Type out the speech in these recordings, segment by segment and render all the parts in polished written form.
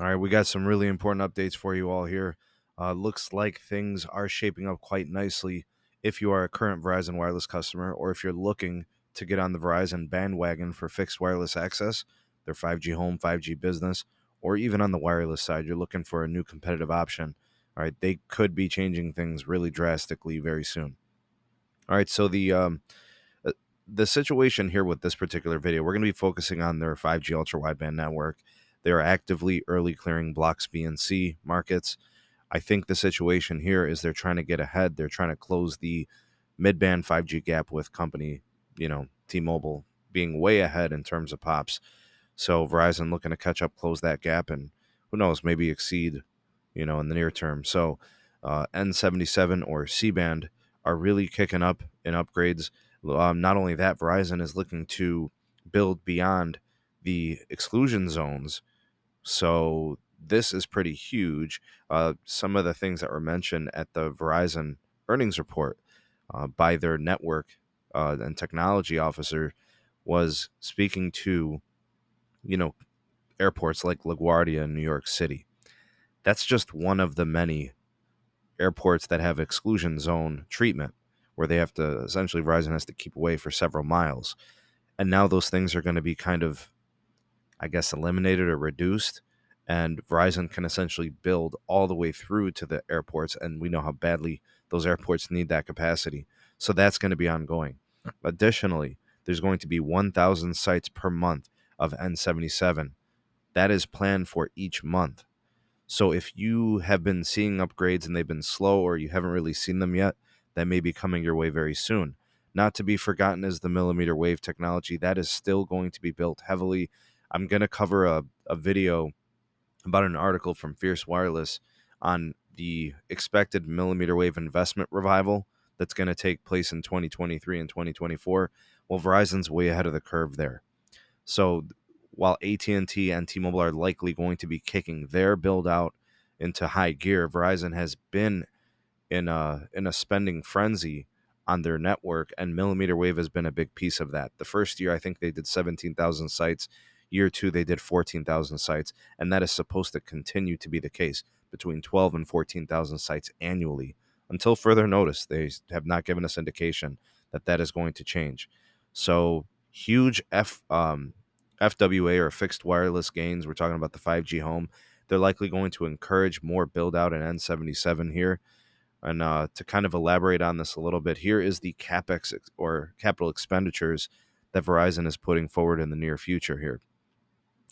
All right, we got some really important updates for you all here. Looks like things are shaping up quite nicely if you are a current Verizon Wireless customer or if you're looking to get on the Verizon bandwagon for fixed wireless access, their 5G home, 5G business, or even on the wireless side, you're looking for a new competitive option. All right, they could be changing things really drastically very soon. All right, so uh, the situation here with this particular video, we're going to be focusing on their 5G ultra wideband network. They are actively early clearing blocks B and C markets. I think the situation here is they're trying to get ahead. They're trying to close the mid-band 5G gap with company, T-Mobile being way ahead in terms of pops. So Verizon looking to catch up, close that gap, and who knows, maybe exceed, in the near term. So N77 or C-band are really kicking up in upgrades. Not only that, Verizon is looking to build beyond the exclusion zones, so this is pretty huge. Some of the things that were mentioned at the Verizon earnings report by their network and technology officer was speaking to, you know, airports like LaGuardia in New York City. That's just one of the many airports that have exclusion zone treatment where they have to essentially Verizon has to keep away for several miles. And now those things are going to be kind of, I guess, eliminated or reduced. And Verizon can essentially build all the way through to the airports. And we know how badly those airports need that capacity. So that's going to be ongoing. Additionally, there's going to be 1,000 sites per month of N77. That is planned for each month. So if you have been seeing upgrades and they've been slow or you haven't really seen them yet, that may be coming your way very soon. Not to be forgotten is the millimeter wave technology. That is still going to be built heavily. I'm going to cover a video about an article from Fierce Wireless on the expected millimeter wave investment revival that's going to take place in 2023 and 2024. Well, Verizon's way ahead of the curve there. So while AT&T and T-Mobile are likely going to be kicking their build out into high gear, Verizon has been in a spending frenzy on their network, and millimeter wave has been a big piece of that. The first year, I think they did 17,000 sites. Year two, they did 14,000 sites, and that is supposed to continue to be the case between 12 and 14,000 sites annually until further notice. They have not given us indication that that is going to change. So huge FWA or fixed wireless gains. We're talking about the 5G home. They're likely going to encourage more build out in N77 here. And to kind of elaborate on this a little bit, here is the capex or capital expenditures that Verizon is putting forward in the near future here.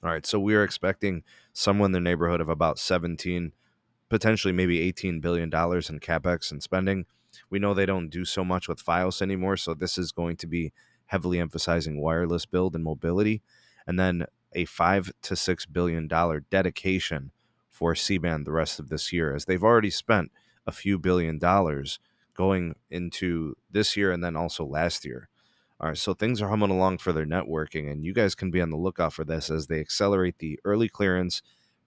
All right, so we are expecting somewhere in the neighborhood of about 17, potentially maybe $18 billion in capex and spending. We know they don't do so much with Fios anymore, so this is going to be heavily emphasizing wireless build and mobility, and then a $5 to $6 billion dedication for C-band the rest of this year, as they've already spent a few $1 billion going into this year and then also last year. All right, so things are humming along for their networking, and you guys can be on the lookout for this as they accelerate the early clearance,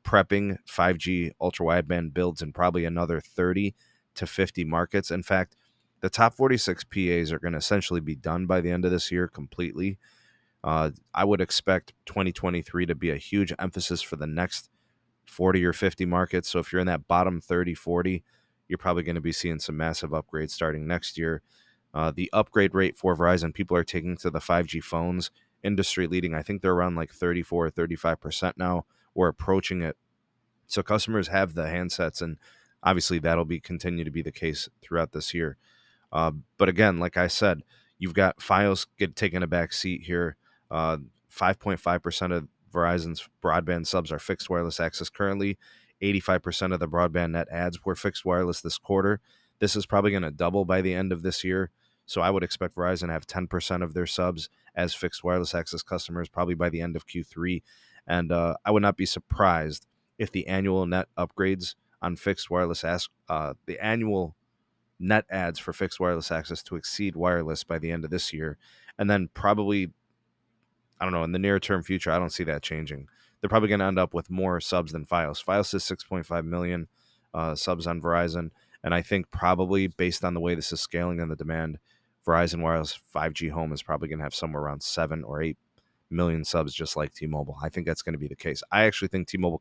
prepping 5G ultra wideband builds in probably another 30 to 50 markets. In fact, the top 46 PAs are going to essentially be done by the end of this year completely. I would expect 2023 to be a huge emphasis for the next 40 or 50 markets. So if you're in that bottom 30, 40, you're probably going to be seeing some massive upgrades starting next year. The upgrade rate for Verizon, people are taking to the 5G phones, industry leading. I think they're around like 34 or 35% now. We're approaching it. So customers have the handsets, and obviously that'll be continue to be the case throughout this year. But again, like I said, you've got Fios taking a back seat here. 5.5% of Verizon's broadband subs are fixed wireless access currently. 85% of the broadband net adds were fixed wireless this quarter. This is probably going to double by the end of this year. So I would expect Verizon to have 10% of their subs as fixed wireless access customers probably by the end of Q3. And I would not be surprised if the annual net upgrades on fixed wireless, the annual net adds for fixed wireless access to exceed wireless by the end of this year. And then probably, I don't know, in the near term future, I don't see that changing. They're probably going to end up with more subs than Fios. Fios is 6.5 million subs on Verizon. And I think probably based on the way this is scaling and the demand, Verizon Wireless 5G Home is probably going to have somewhere around 7 or 8 million subs, just like T-Mobile. I think that's going to be the case. I actually think T-Mobile